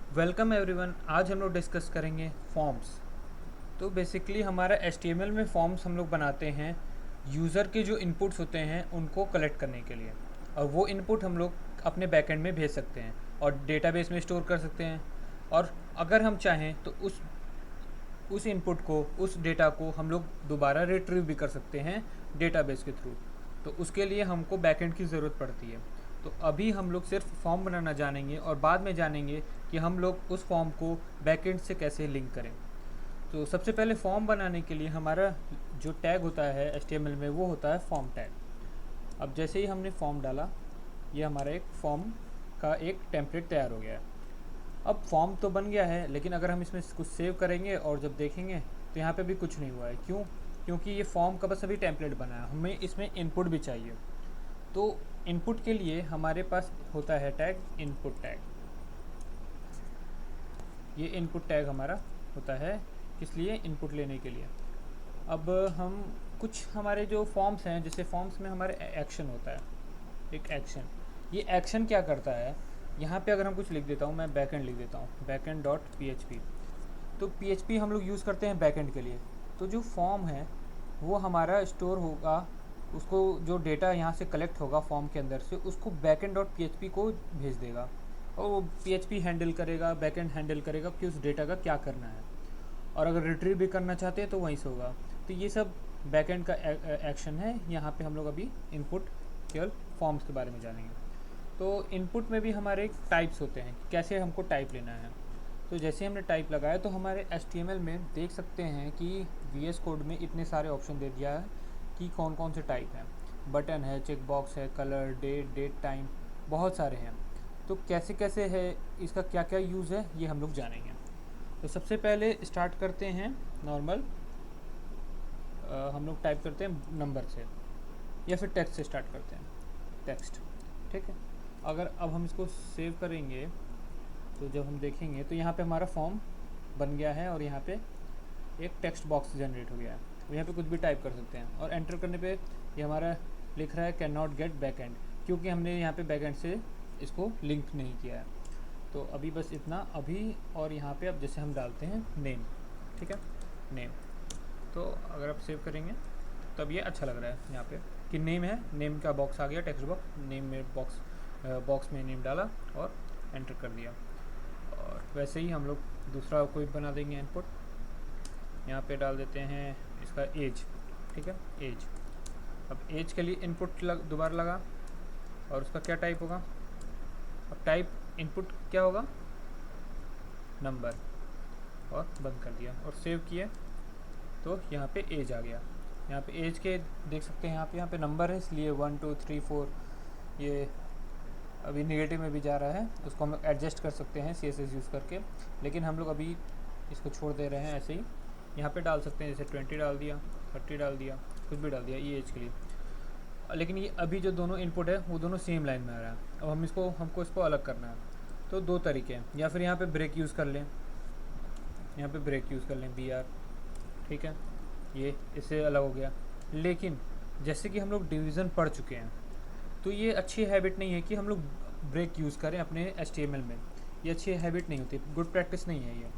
Welcome everyone. आज हम लोग डिस्कस करेंगे फॉर्म्स। तो बेसिकली हमारा एचटीएमएल में फॉर्म्स हम लोग बनाते हैं यूज़र के जो इनपुट्स होते हैं उनको कलेक्ट करने के लिए, और वो इनपुट हम लोग अपने बैकएंड में भेज सकते हैं और डेटाबेस में स्टोर कर सकते हैं। और अगर हम चाहें तो उस इनपुट को, उस डेटा को हम लोग दोबारा रिट्रीव भी कर सकते हैं डेटाबेस के थ्रू। तो उसके लिए हमको बैकएंड की ज़रूरत पड़ती है। तो अभी हम लोग सिर्फ फॉर्म बनाना जानेंगे और बाद में जानेंगे कि हम लोग उस फॉर्म को बैकएंड से कैसे लिंक करें। तो सबसे पहले फॉर्म बनाने के लिए हमारा जो टैग होता है एचटीएमएल में वो होता है फॉर्म टैग। अब जैसे ही हमने फॉर्म डाला, ये हमारा एक फॉर्म का एक टेम्पलेट तैयार हो गया है। अब फॉर्म तो बन गया है, लेकिन अगर हम इसमें कुछ सेव करेंगे और जब देखेंगे तो यहाँ पे भी कुछ नहीं हुआ है। क्यों? क्योंकि ये फॉर्म का बस अभी टेम्पलेट बना है, हमें इसमें इनपुट भी चाहिए। तो इनपुट के लिए हमारे पास होता है टैग इनपुट टैग। ये इनपुट टैग हमारा होता है किस लिए? इनपुट लेने के लिए। अब हम कुछ हमारे जो फॉर्म्स हैं, जैसे फॉर्म्स में हमारे एक्शन होता है, एक एक्शन। ये एक्शन क्या करता है? यहाँ पे अगर हम कुछ लिख देता हूँ, मैं बैकएंड लिख देता हूँ, बैकएंड डॉट पीएचपी। तो पीएचपी हम लोग यूज़ करते हैं बैकएंड के लिए। तो जो फॉर्म है वो हमारा स्टोर होगा, उसको जो डेटा यहाँ से कलेक्ट होगा फॉर्म के अंदर से, उसको बैकएंड डॉट पीएचपी को भेज देगा और वो पीएचपी हैंडल करेगा, बैकएंड हैंडल करेगा कि उस डेटा का क्या करना है। और अगर रिट्रीव भी करना चाहते हैं तो वहीं से होगा। तो ये सब बैकएंड का एक्शन है। यहाँ पे हम लोग अभी इनपुट केवल फॉर्म्स के बारे में जानेंगे। तो इनपुट में भी हमारे टाइप्स होते हैं, कैसे हमको टाइप लेना है। तो जैसे हमने टाइप लगाया तो हमारे HTML में देख सकते हैं कि VS कोड में इतने सारे ऑप्शन दे दिया है कि कौन कौन से टाइप हैं। बटन है, चेक बॉक्स है, कलर, डेट टाइम, बहुत सारे हैं। तो कैसे कैसे है, इसका क्या क्या यूज़ है, ये हम लोग जानेंगे। तो सबसे पहले स्टार्ट करते हैं नॉर्मल, हम लोग टाइप करते हैं नंबर से या फिर टेक्स्ट से स्टार्ट करते हैं, टेक्स्ट। ठीक है। अगर अब हम इसको सेव करेंगे तो जब हम देखेंगे तो यहाँ पे हमारा फॉर्म बन गया है और यहाँ पे एक टेक्स्ट बॉक्स जनरेट हो गया है। तो यहाँ पे कुछ भी टाइप कर सकते हैं और एंटर करने पे ये हमारा लिख रहा है can not get back and, क्योंकि हमने यहाँ पे बैक एंड से इसको लिंक नहीं किया है। तो अभी बस इतना अभी। और यहाँ पे अब जैसे हम डालते हैं नेम, ठीक है, नेम। तो अगर आप सेव करेंगे तो अब ये अच्छा लग रहा है यहाँ पे कि नेम है, नेम का बॉक्स आ गया, टेक्स्ट बॉक्स, नेम में बॉक्स में नेम डाला और एंटर कर दिया। और वैसे ही हम लोग दूसरा कोई बना देंगे इनपुट। यहाँ पे डाल देते हैं इसका एज, ठीक है, एज। अब एज के लिए इनपुट दोबारा लगा और उसका क्या टाइप होगा? अब टाइप इनपुट क्या होगा? नंबर। और बंद कर दिया और सेव किए तो यहाँ पे एज आ गया। यहाँ पे एज के देख सकते हैं, यहाँ पे नंबर है, इसलिए 1 2 3 4 ये अभी नेगेटिव में भी जा रहा है। उसको हम लोग एडजस्ट कर सकते हैं CSS यूज़ करके, लेकिन हम लोग अभी इसको छोड़ दे रहे हैं ऐसे ही। यहाँ पे डाल सकते हैं, जैसे 20 डाल दिया, 30 डाल दिया, कुछ भी डाल दिया ये एज के लिए। लेकिन ये अभी जो दोनों इनपुट है वो दोनों सेम लाइन में आ रहा है। अब हमको इसको अलग करना है। तो दो तरीके हैं, या फिर यहाँ पे ब्रेक यूज़ कर लें, यहाँ पे ब्रेक यूज़ कर लें BR, ठीक है, ये इससे अलग हो गया। लेकिन जैसे कि हम लोग डिवीज़न पढ़ चुके हैं तो ये अच्छी हैबिट नहीं है कि हम लोग ब्रेक यूज़ करें अपने HTML में। ये अच्छी हैबिट नहीं होती, गुड प्रैक्टिस नहीं है ये।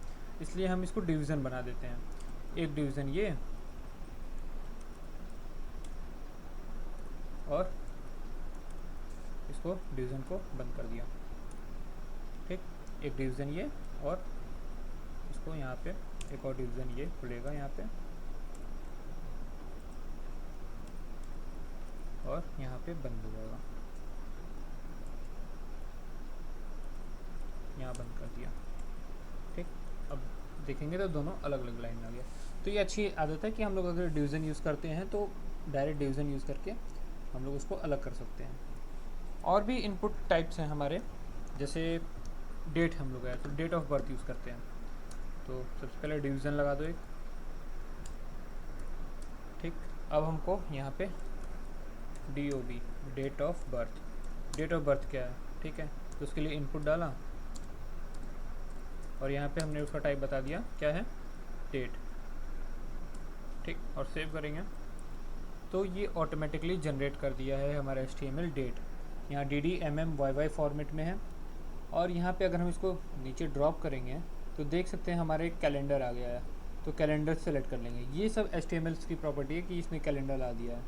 इसलिए हम इसको डिवीज़न बना देते हैं। एक डिवीज़न ये, और इसको डिवीज़न को बंद कर दिया, ठीक। एक डिवीज़न ये, और इसको यहाँ पे एक और डिवीज़न ये खुलेगा यहाँ पे, और यहाँ पे बंद हो जाएगा, यहाँ बंद कर दिया, ठीक। अब देखेंगे तो दोनों अलग अलग लाइन में आ गया। तो ये अच्छी आदत है कि हम लोग अगर डिवीज़न यूज़ करते हैं तो डायरेक्ट डिवीज़न यूज़ करके हम लोग उसको अलग कर सकते हैं। और भी इनपुट टाइप्स हैं हमारे, जैसे डेट हम लोग है तो डेट ऑफ बर्थ यूज़ करते हैं। तो सबसे पहले डिवीज़न लगा दो एक, ठीक। अब हमको यहाँ पे DOB, date of birth, date of birth क्या है, ठीक है। तो उसके लिए इनपुट डाला और यहाँ पे हमने उसका टाइप बता दिया क्या है, डेट, ठीक। और सेव करेंगे तो ये ऑटोमेटिकली जनरेट कर दिया है हमारा HTML डेट। यहाँ DD mm YY फॉर्मेट में है, और यहाँ पे अगर हम इसको नीचे ड्रॉप करेंगे तो देख सकते हैं हमारे कैलेंडर आ गया है, तो कैलेंडर सेलेक्ट कर लेंगे। ये सब HTML की प्रॉपर्टी है कि इसने कैलेंडर ला दिया है,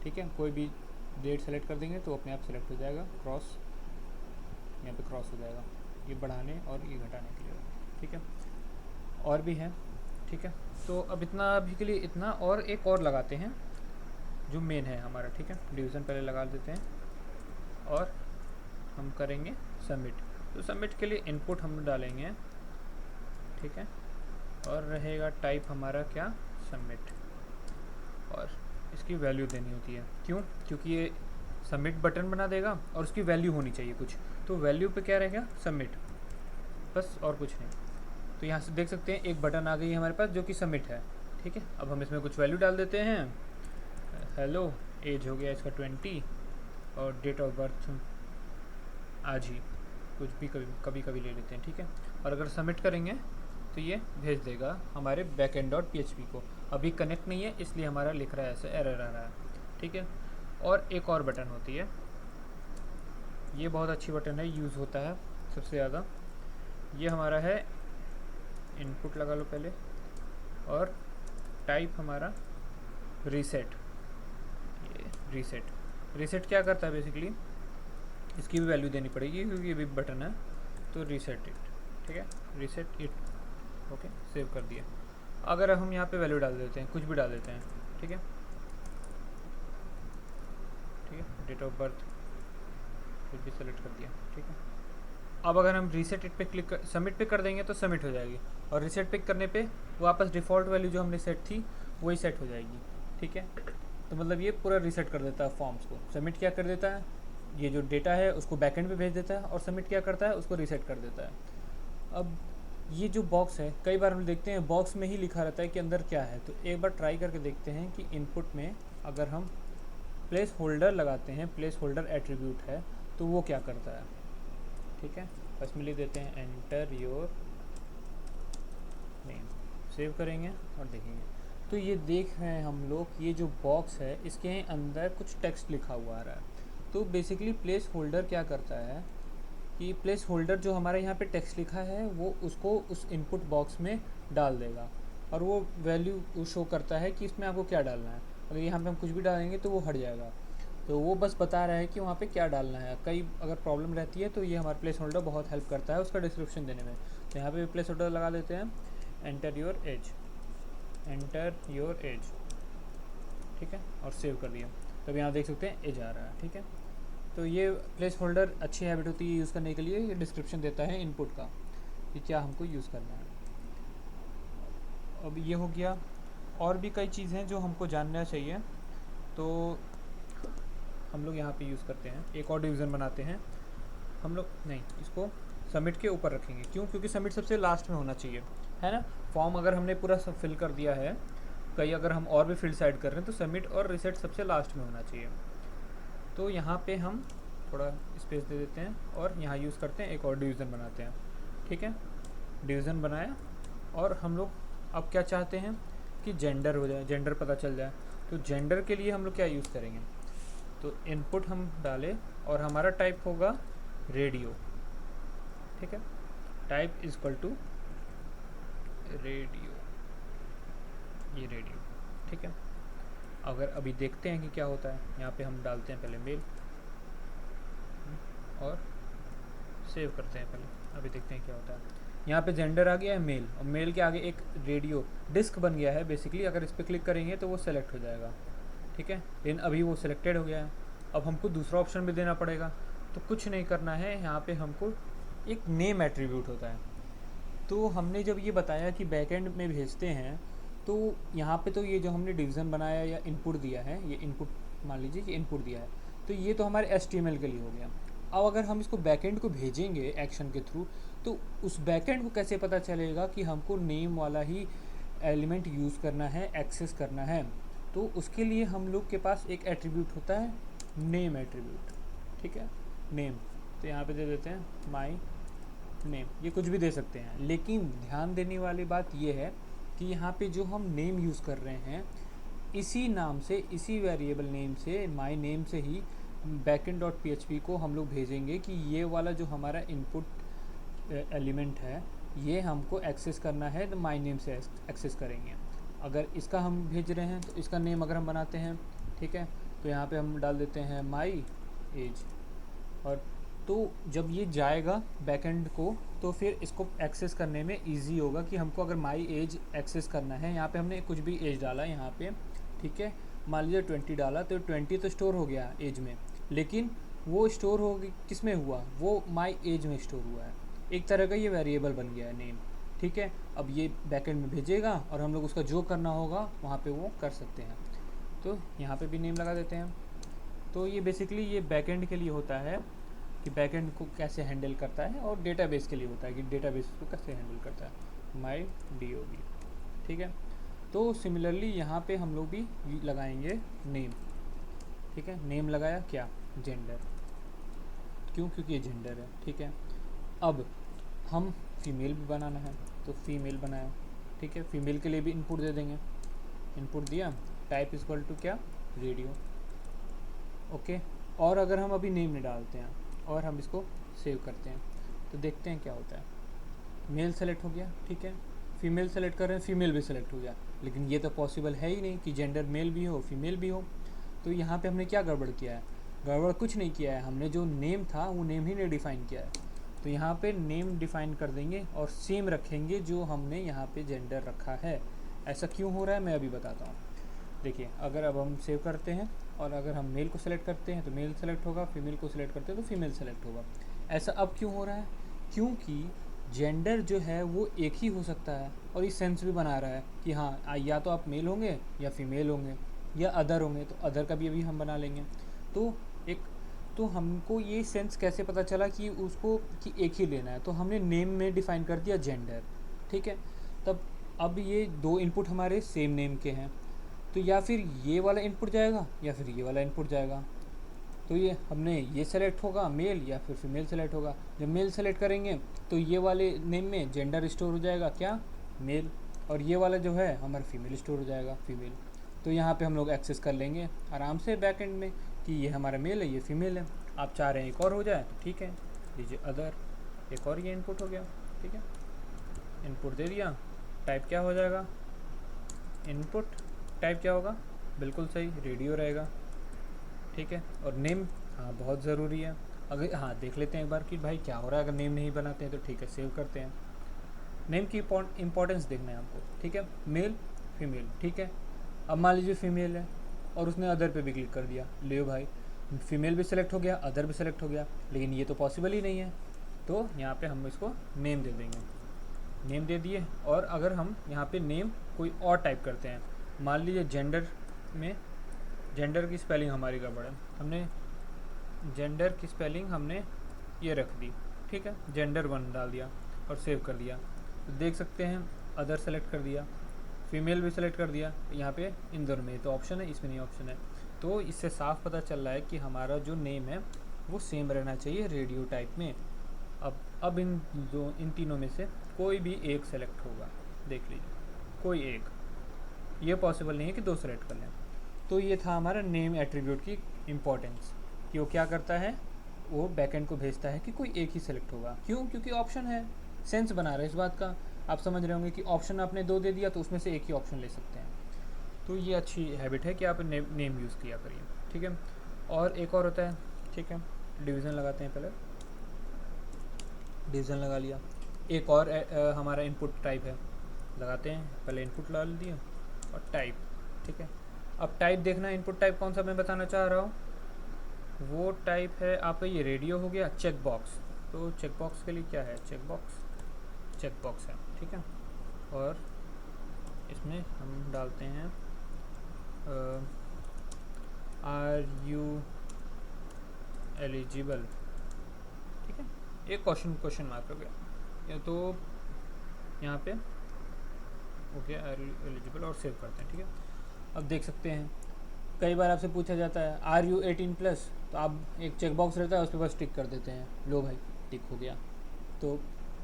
ठीक है। कोई भी डेट सेलेक्ट कर देंगे तो अपने आप सेलेक्ट हो जाएगा, क्रॉस यहाँ पे क्रॉस हो जाएगा, ये बढ़ाने और ये घटाने के लिए, ठीक है। और भी है, ठीक है। तो अब इतना अभी के लिए इतना, और एक और लगाते हैं जो मेन है हमारा, ठीक है। डिवीज़न पहले लगा देते हैं और हम करेंगे सबमिट। तो सबमिट के लिए इनपुट हम डालेंगे, ठीक है, और रहेगा टाइप हमारा क्या, सबमिट, और इसकी वैल्यू देनी होती है। क्यों? क्योंकि ये सबमिट बटन बना देगा और उसकी वैल्यू होनी चाहिए कुछ, तो वैल्यू पे क्या रहेगा, सबमिट, बस और कुछ नहीं। तो यहाँ से देख सकते हैं एक बटन आ गई है हमारे पास जो कि सबमिट है, ठीक है। अब हम इसमें कुछ वैल्यू डाल देते हैं, हेलो, एज हो गया इसका 20 और डेट ऑफ बर्थ आज ही, कुछ भी कभी ले लेते हैं, ठीक है। और अगर सबमिट करेंगे तो ये भेज देगा हमारे backend.php को। अभी कनेक्ट नहीं है इसलिए हमारा लिख रहा है ऐसे, एरर आ रहा है, ठीक है। और एक और बटन होती है, ये बहुत अच्छी बटन है, यूज़ होता है सबसे ज़्यादा। ये हमारा है इनपुट, लगा लो पहले, और टाइप हमारा रीसेट। ये रीसेट क्या करता है बेसिकली, इसकी भी वैल्यू देनी पड़ेगी क्योंकि ये भी बटन है, तो रीसेट इट, ठीक है, रीसेट इट, ओके, सेव कर दिया। अगर हम यहाँ पे वैल्यू डाल देते हैं, कुछ भी डाल देते हैं, ठीक है, डेट ऑफ बर्थ कुछ भी सेलेक्ट कर दिया, ठीक है। अब अगर हम रीसेट इट पे क्लिक कर सबमिट पे कर देंगे तो सबमिट हो जाएगी, और रीसेट पे करने पे वापस डिफ़ॉल्ट वैल्यू जो हमने सेट थी वही सेट हो जाएगी, ठीक है। तो मतलब ये पूरा रीसेट कर देता है फॉर्म्स को। सबमिट क्या कर देता है, ये जो डेटा है उसको बैकएंड पे भेज देता है, और सबमिट क्या करता है, उसको रीसेट कर देता है। अब ये जो बॉक्स है, कई बार हम देखते हैं बॉक्स में ही लिखा रहता है कि अंदर क्या है, तो एक बार ट्राई करके देखते हैं कि इनपुट में अगर हम प्लेस होल्डर लगाते हैं, प्लेस होल्डर एट्रीब्यूट है, तो वो क्या करता है, ठीक है। बस में लिख देते हैं एंटर योर नेम, सेव करेंगे और देखेंगे तो ये देख रहे हैं हम लोग, ये जो बॉक्स है इसके अंदर कुछ टेक्स्ट लिखा हुआ आ रहा है। तो बेसिकली प्लेस होल्डर क्या करता है कि प्लेस होल्डर जो हमारे यहाँ पे टेक्स्ट लिखा है वो उसको उस इनपुट बॉक्स में डाल देगा, और वो वैल्यू शो करता है कि इसमें आपको क्या डालना है। अगर यहाँ पे हम कुछ भी डालेंगे तो वो हट जाएगा, तो वो बस बता रहा है कि वहाँ पे क्या डालना है। कई अगर प्रॉब्लम रहती है तो ये हमारा प्लेस होल्डर बहुत हेल्प करता है उसका डिस्क्रिप्शन देने में। तो यहाँ पे प्लेस होल्डर लगा देते हैं, enter your age, enter your age, ठीक है, और सेव कर दिया। तो यहाँ देख सकते हैं एज आ रहा है, ठीक है। तो ये प्लेस होल्डर अच्छी हैबिट होती है यूज़ करने के लिए, ये डिस्क्रिप्शन देता है इनपुट का कि क्या हमको यूज़ करना है। अब ये हो गया, और भी कई चीज़ें जो हमको जानना चाहिए, तो हम लोग यहाँ पे यूज़ करते हैं, एक और डिवीज़न बनाते हैं हम लोग, नहीं, इसको सबमिट के ऊपर रखेंगे। क्यों? क्योंकि सबमिट सबसे लास्ट में होना चाहिए, है ना। फॉर्म अगर हमने पूरा सब फिल कर दिया है, कई अगर हम और भी फील्ड ऐड कर रहे हैं तो सबमिट और रीसेट सबसे लास्ट में होना चाहिए। तो यहाँ पे हम थोड़ा स्पेस दे देते हैं और यहाँ यूज़ करते हैं, एक और डिवीज़न बनाते हैं, ठीक है। डिवीज़न बनाया, और हम लोग अब क्या चाहते हैं कि जेंडर हो जाए, जेंडर पता चल जाए। तो जेंडर के लिए हम लोग क्या यूज़ करेंगे, तो इनपुट हम डालें और हमारा टाइप होगा रेडियो, ठीक है। Type is equal to radio, ये रेडियो, ठीक है। अगर अभी देखते हैं कि क्या होता है, यहाँ पे हम डालते हैं पहले मेल और सेव करते हैं पहले, अभी देखते हैं क्या होता है। यहाँ पे जेंडर आ गया है मेल, और मेल के आगे एक रेडियो डिस्क बन गया है बेसिकली। अगर इस पर क्लिक करेंगे तो वो सेलेक्ट हो जाएगा, ठीक है। लेकिन अभी वो सिलेक्टेड हो गया है, अब हमको दूसरा ऑप्शन भी देना पड़ेगा। तो कुछ नहीं करना है, यहाँ पे हमको एक नेम एट्रीब्यूट होता है। तो हमने जब ये बताया कि बैकएंड में भेजते हैं, तो यहाँ पे तो ये जो हमने डिवीज़न बनाया या इनपुट दिया है, ये इनपुट मान लीजिए कि इनपुट दिया है, तो ये तो हमारे HTML के लिए हो गया। अब अगर हम इसको बैकएंड को भेजेंगे एक्शन के थ्रू, तो उस बैकएंड को कैसे पता चलेगा कि हमको नेम वाला ही एलिमेंट यूज़ करना है, एक्सेस करना है। तो उसके लिए हम लोग के पास एक एट्रीब्यूट होता है, नेम एट्रीब्यूट, ठीक है, नेम। तो यहाँ पे दे देते हैं माई नेम, ये कुछ भी दे सकते हैं, लेकिन ध्यान देने वाली बात ये है कि यहाँ पे जो हम नेम यूज़ कर रहे हैं, इसी नाम से, इसी वेरिएबल नेम से, माई नेम से ही backend डॉट php को हम लोग भेजेंगे कि ये वाला जो हमारा इनपुट एलिमेंट है ये हमको एक्सेस करना है, तो माई नेम से एक्सेस करेंगे। अगर इसका हम भेज रहे हैं तो इसका नेम अगर हम बनाते हैं, ठीक है, तो यहाँ पे हम डाल देते हैं माई एज। और तो जब ये जाएगा बैकएंड को तो फिर इसको एक्सेस करने में इजी होगा कि हमको अगर माई एज एक्सेस करना है, यहाँ पे हमने कुछ भी एज डाला यहाँ पे, ठीक है, मान लीजिए 20 डाला तो 20 तो स्टोर हो गया एज में, लेकिन वो स्टोर हो किस में हुआ, वो माई एज में स्टोर हुआ है। एक तरह का ये वेरिएबल बन गया है नेम, ठीक है। अब ये बैकएंड में भेजेगा और हम लोग उसका जो करना होगा वहाँ पे वो कर सकते हैं। तो यहाँ पे भी नेम लगा देते हैं। तो ये बेसिकली ये बैकएंड के लिए होता है कि बैकएंड को कैसे हैंडल करता है, और डेटाबेस के लिए होता है कि डेटाबेस को कैसे हैंडल करता है, माई DOB, ठीक है। तो सिमिलरली यहाँ पे हम लोग भी लगाएंगे नेम, ठीक है। नेम लगाया क्या, जेंडर, क्यों, क्योंकि ये जेंडर है, ठीक है। अब हम फीमेल भी बनाना है तो फीमेल बनाया, ठीक है। फीमेल के लिए भी इनपुट दे देंगे, इनपुट दिया, टाइप इज इक्वल टू क्या, रेडियो, ओके। और अगर हम अभी नेम नहीं डालते हैं और हम इसको सेव करते हैं तो देखते हैं क्या होता है। मेल सेलेक्ट हो गया, ठीक है, फीमेल सेलेक्ट कर रहे हैं, फीमेल भी सेलेक्ट हो गया, लेकिन ये तो पॉसिबल है ही नहीं कि जेंडर मेल भी हो फीमेल भी हो। तो यहाँ पे हमने क्या गड़बड़ किया है, गड़बड़ कुछ नहीं किया है, हमने जो नेम था वो नेम ही नहीं डिफ़ाइन किया है। तो यहाँ पे नेम डिफ़ाइन कर देंगे और सेम रखेंगे जो हमने यहाँ पे जेंडर रखा है। ऐसा क्यों हो रहा है मैं अभी बताता हूँ। देखिए, अगर अब हम सेव करते हैं और अगर हम मेल को सिलेक्ट करते हैं तो मेल सेलेक्ट होगा, फीमेल को सिलेक्ट करते हैं तो फीमेल सेलेक्ट होगा। ऐसा अब क्यों हो रहा है, क्योंकि जेंडर जो है वो एक ही हो सकता है और ये सेंस भी बना रहा है कि हाँ या तो आप मेल होंगे या फीमेल होंगे या अदर होंगे, तो अदर का भी अभी हम बना लेंगे। तो एक तो हमको ये सेंस कैसे पता चला कि उसको कि एक ही लेना है, तो हमने नेम में डिफ़ाइन कर दिया जेंडर, ठीक है। तब अब ये दो इनपुट हमारे सेम नेम के हैं, तो या फिर ये वाला इनपुट जाएगा या फिर ये वाला इनपुट जाएगा। तो ये हमने ये सेलेक्ट होगा मेल या फिर फीमेल सेलेक्ट होगा। जब मेल सेलेक्ट करेंगे तो ये वाले नेम में जेंडर स्टोर हो जाएगा क्या, मेल, और ये वाला जो है हमारा फीमेल स्टोर हो जाएगा, फीमेल। तो यहाँ पे हम लोग एक्सेस कर लेंगे आराम से बैकएंड में कि ये हमारा मेल है ये फीमेल है। आप चाह रहे हैं एक और हो जाए तो ठीक है, लीजिए अदर, एक और ये इनपुट हो गया, ठीक है। इनपुट दे दिया, टाइप क्या हो जाएगा, इनपुट टाइप क्या होगा, बिल्कुल सही, रेडियो रहेगा, ठीक है। और नेम, हाँ बहुत ज़रूरी है। अगर हाँ देख लेते हैं एक बार कि भाई क्या हो रहा है, अगर नेम नहीं बनाते हैं तो ठीक है सेव करते हैं। नेम की इंपॉर्टेंस देखना है हमको, ठीक है, मेल फीमेल, ठीक है। अब मान लीजिए फीमेल है और उसने अदर पे भी क्लिक कर दिया, ले भाई फीमेल भी सेलेक्ट हो गया अदर भी सेलेक्ट हो गया, लेकिन ये तो पॉसिबल ही नहीं है। तो यहाँ पे हम इसको नेम दे देंगे, नेम दे दिए। और अगर हम यहाँ पे नेम कोई और टाइप करते हैं, मान लीजिए जेंडर में, जेंडर की स्पेलिंग हमारी गड़बड़ है, हमने जेंडर की स्पेलिंग हमने ये रख दी, ठीक है, जेंडर 1 डाल दिया और सेव कर दिया। तो देख सकते हैं अदर सेलेक्ट कर दिया, फीमेल भी सेलेक्ट कर दिया, यहाँ पे इन दोनों में तो ऑप्शन है, इसमें नहीं ऑप्शन है। तो इससे साफ पता चल रहा है कि हमारा जो नेम है वो सेम रहना चाहिए रेडियो टाइप में। अब इन तीनों में से कोई भी एक सेलेक्ट होगा, देख लीजिए कोई एक, ये पॉसिबल नहीं है कि दो सेलेक्ट कर लें। तो ये था हमारा नेम एट्रीब्यूट की इम्पोर्टेंस कि वो क्या करता है, वो बैकएंड को भेजता है कि कोई एक ही सेलेक्ट होगा। क्यों, क्योंकि ऑप्शन है, सेंस बना रहा है इस बात का। आप समझ रहे होंगे कि ऑप्शन आपने 2 दे दिया तो उसमें से एक ही ऑप्शन ले सकते हैं। तो ये अच्छी हैबिट है कि आप नेम यूज़ किया करिए, ठीक है। और एक और होता है, ठीक है, डिवीज़न लगाते हैं, पहले डिवीज़न लगा लिया। एक और हमारा इनपुट टाइप है, लगाते हैं, पहले इनपुट डाल दिया और टाइप, ठीक है। अब टाइप देखना, इनपुट टाइप कौन सा मैं बताना चाह रहा हूँ, वो टाइप है आपका ये रेडियो हो गया, चेक बॉक्स। तो चेक बॉक्स के लिए क्या है, चेक बॉक्स है, ठीक है। और इसमें हम डालते हैं आर यू एलिजिबल, ठीक है, एक क्वेश्चन मार्क हो गया, या तो यहाँ पे हो गया आर यू एलिजिबल और सेव करते हैं, ठीक है। अब देख सकते हैं कई बार आपसे पूछा जाता है आर यू 18+, तो आप एक चेक बॉक्स रहता है उस पर बस टिक कर देते हैं, लो भाई टिक हो गया। तो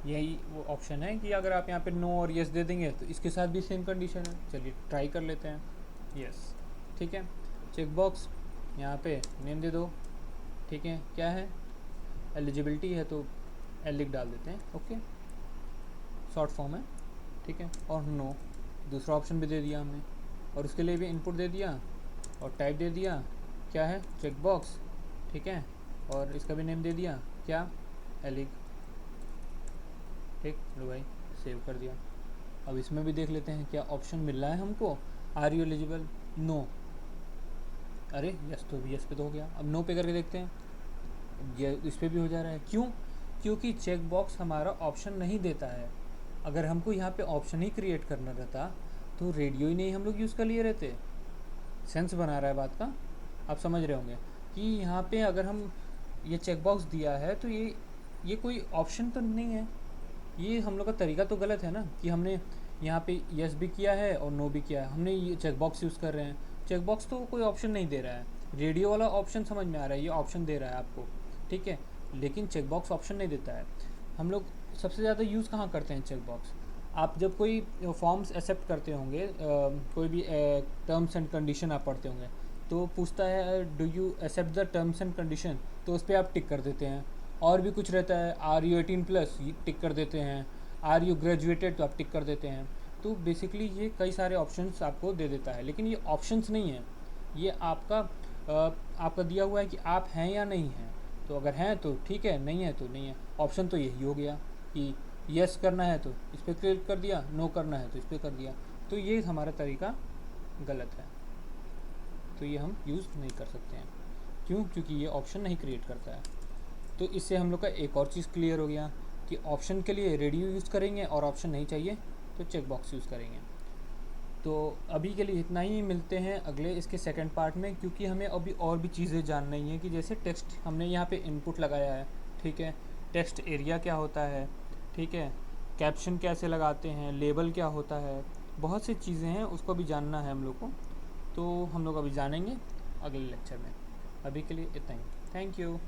यही वो ऑप्शन है कि अगर आप यहाँ पे नो और यस दे देंगे तो इसके साथ भी सेम कंडीशन है। चलिए ट्राई कर लेते हैं, यस, ठीक है, चेक बॉक्स, यहाँ पे नेम दे दो, ठीक है, क्या है, एलिजिबिलिटी है तो एलिक डाल देते हैं, ओके, शॉर्ट फॉर्म है, ठीक है। और नो, दूसरा ऑप्शन भी दे दिया हमने, और उसके लिए भी इनपुट दे दिया और टाइप दे दिया, क्या है, चेक बॉक्स, ठीक है, और इसका भी नेम दे दिया, क्या, एलिक, ठीक, लो भाई सेव कर दिया। अब इसमें भी देख लेते हैं क्या ऑप्शन मिल रहा है हमको, आर यू एलिजिबल, नो, अरे यस, तो यस पे तो हो गया, अब नो पे करके देखते हैं, ये इस पर भी हो जा रहा है, क्यों, क्योंकि चेक बॉक्स हमारा ऑप्शन नहीं देता है। अगर हमको यहाँ पे ऑप्शन ही क्रिएट करना रहता तो रेडियो ही नहीं हम लोग यूज़ कर लिए रहते। सेंस बना रहा है बात का, आप समझ रहे होंगे कि यहाँ पे अगर हम ये चेक बॉक्स दिया है तो ये कोई ऑप्शन तो नहीं है, ये हम लोग का तरीका तो गलत है ना, कि हमने यहाँ पे यस भी किया है और नो भी किया है, हमने ये चेक बॉक्स यूज़ कर रहे हैं, चेक बॉक्स तो कोई ऑप्शन नहीं दे रहा है। रेडियो वाला ऑप्शन समझ में आ रहा है, ये ऑप्शन दे रहा है आपको, ठीक है, लेकिन चेक बॉक्स ऑप्शन नहीं देता है। हम लोग सबसे ज़्यादा यूज़ कहाँ करते हैं चेक बॉक्स, आप जब कोई फॉर्म्स एक्सेप्ट करते होंगे, कोई भी टर्म्स एंड कंडीशन आप पढ़ते होंगे, तो पूछता है do you accept the terms and condition, तो उस पर आप टिक कर देते हैं। और भी कुछ रहता है, आर यू 18+, टिक कर देते हैं, आर यू ग्रेजुएटेड, तो आप टिक कर देते हैं। तो बेसिकली ये कई सारे ऑप्शंस आपको दे देता है, लेकिन ये ऑप्शंस नहीं है, ये आपका दिया हुआ है कि आप हैं या नहीं हैं। तो अगर हैं तो ठीक है, नहीं है तो नहीं है। ऑप्शन तो यही हो गया कि यस करना है तो इस पर क्लिक कर दिया, नो करना है तो इस पर कर दिया। तो ये हमारा तरीका गलत है, तो ये हम यूज़ नहीं कर सकते हैं। क्यों, क्योंकि ये ऑप्शन नहीं क्रिएट करता है। तो इससे हम लोग का एक और चीज़ क्लियर हो गया कि ऑप्शन के लिए रेडियो यूज़ करेंगे और ऑप्शन नहीं चाहिए तो चेक बॉक्स यूज़ करेंगे। तो अभी के लिए इतना ही, मिलते हैं अगले इसके सेकंड पार्ट में, क्योंकि हमें अभी और भी चीज़ें जाननी है कि जैसे टेक्स्ट हमने यहाँ पे इनपुट लगाया है, ठीक है, टेक्स्ट एरिया क्या होता है, ठीक है, कैप्शन कैसे लगाते हैं, लेबल क्या होता है, बहुत सी चीज़ें हैं, उसको भी जानना है हम लोग को। तो हम लोग अभी जानेंगे अगले लेक्चर में। अभी के लिए इतना ही, थैंक यू।